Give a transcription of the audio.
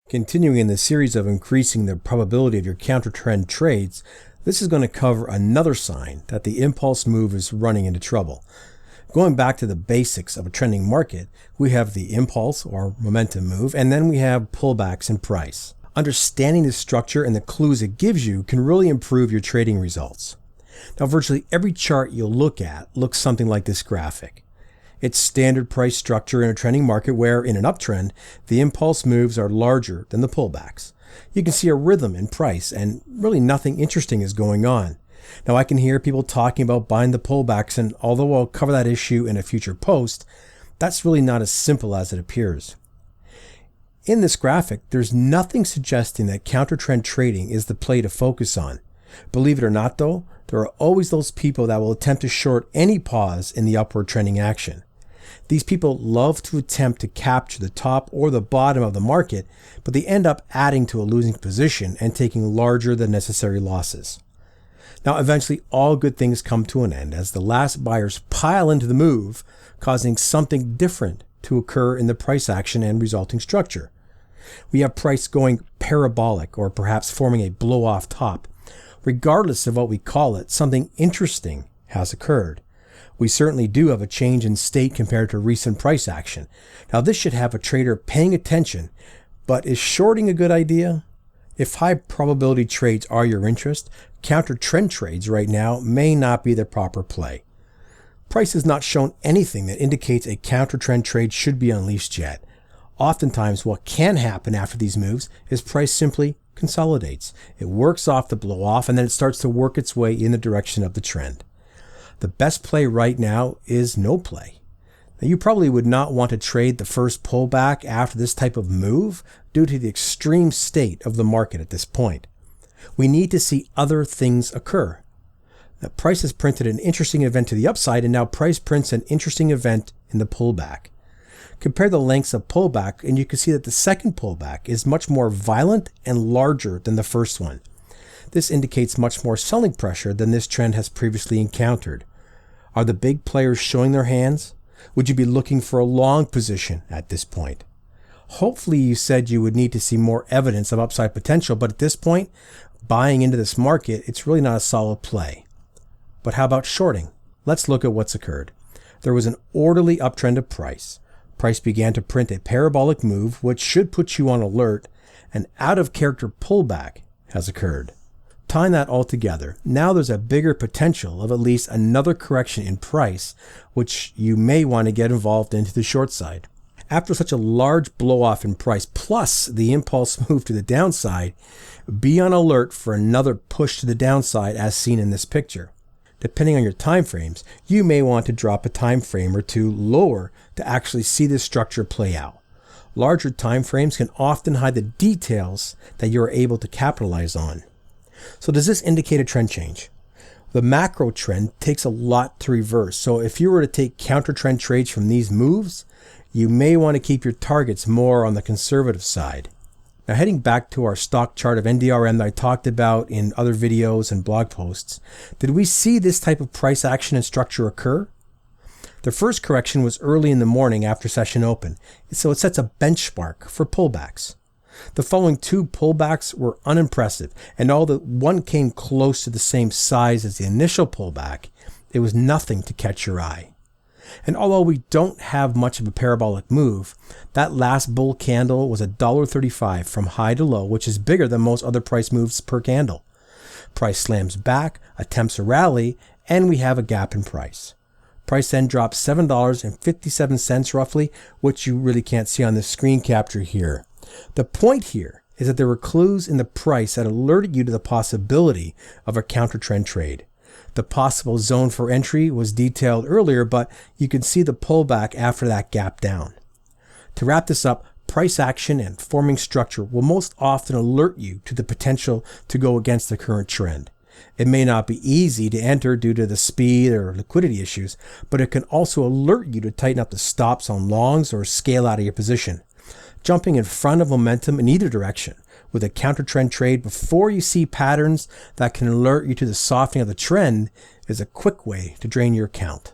Continuing in the series of increasing the probability of your counter-trend trades, this is going to cover another sign that the impulse move is running into trouble. Going back to the basics of a trending market, we have the impulse or momentum move, and then we have pullbacks in price. Understanding the structure and the clues it gives you can really improve your trading results. Now, virtually every chart you'll look at looks something like this graphic. It's standard price structure in a trending market where, in an uptrend, the impulse moves are larger than the pullbacks. You can see a rhythm in price, and really nothing interesting is going on. Now, I can hear people talking about buying the pullbacks, and although I'll cover that issue in a future post, that's really not as simple as it appears. In this graphic, there's nothing suggesting that counter-trend trading is the play to focus on. Believe it or not, though, there are always those people that will attempt to short any pause in the upward trending action. These people love to attempt to capture the top or the bottom of the market, but they end up adding to a losing position and taking larger than necessary losses. Now, eventually, all good things come to an end as the last buyers pile into the move, causing something different to occur in the price action and resulting structure. We have price going parabolic, or perhaps forming a blow-off top. Regardless of what we call it, something interesting has occurred. We certainly do have a change in state compared to recent price action. Now, this should have a trader paying attention, but is shorting a good idea? If high probability trades are your interest, counter trend trades right now may not be the proper play. Price has not shown anything that indicates a counter trend trade should be unleashed yet. Oftentimes, what can happen after these moves is price simply consolidates. It works off the blow off and then it starts to work its way in the direction of the trend. The best play right now is no play. Now, you probably would not want to trade the first pullback after this type of move due to the extreme state of the market at this point. We need to see other things occur. Now, price has printed an interesting event to the upside, and now price prints an interesting event in the pullback. Compare the lengths of pullback, and you can see that the second pullback is much more violent and larger than the first one. This indicates much more selling pressure than this trend has previously encountered. Are the big players showing their hands? Would you be looking for a long position at this point? Hopefully you said you would need to see more evidence of upside potential, but at this point, buying into this market, it's really not a solid play. But how about shorting? Let's look at what's occurred. There was an orderly uptrend of price. Price began to print a parabolic move, which should put you on alert. An out-of-character pullback has occurred. Tying that all together, now there's a bigger potential of at least another correction in price, which you may want to get involved into the short side. After such a large blow-off in price, plus the impulse move to the downside, be on alert for another push to the downside as seen in this picture. Depending on your time frames, you may want to drop a time frame or two lower to actually see this structure play out. Larger time frames can often hide the details that you are able to capitalize on. So does this indicate a trend change? The macro trend takes a lot to reverse, so if you were to take counter trend trades from these moves, you may want to keep your targets more on the conservative side. Now, heading back to our stock chart of NDRM that I talked about in other videos and blog posts, did we see this type of price action and structure occur? The first correction was early in the morning after session open, so it sets a benchmark for pullbacks. The following two pullbacks were unimpressive, and although one came close to the same size as the initial pullback, it was nothing to catch your eye. And although we don't have much of a parabolic move, that last bull candle was $1.35 from high to low, which is bigger than most other price moves per candle. Price slams back, attempts a rally, and we have a gap in price. Price then drops $7.57 roughly, which you really can't see on the screen capture here. The point here is that there were clues in the price that alerted you to the possibility of a counter trend trade. The possible zone for entry was detailed earlier, but you can see the pullback after that gap down. To wrap this up, price action and forming structure will most often alert you to the potential to go against the current trend. It may not be easy to enter due to the speed or liquidity issues, but it can also alert you to tighten up the stops on longs or scale out of your position. Jumping in front of momentum in either direction with a counter trend trade before you see patterns that can alert you to the softening of the trend is a quick way to drain your account.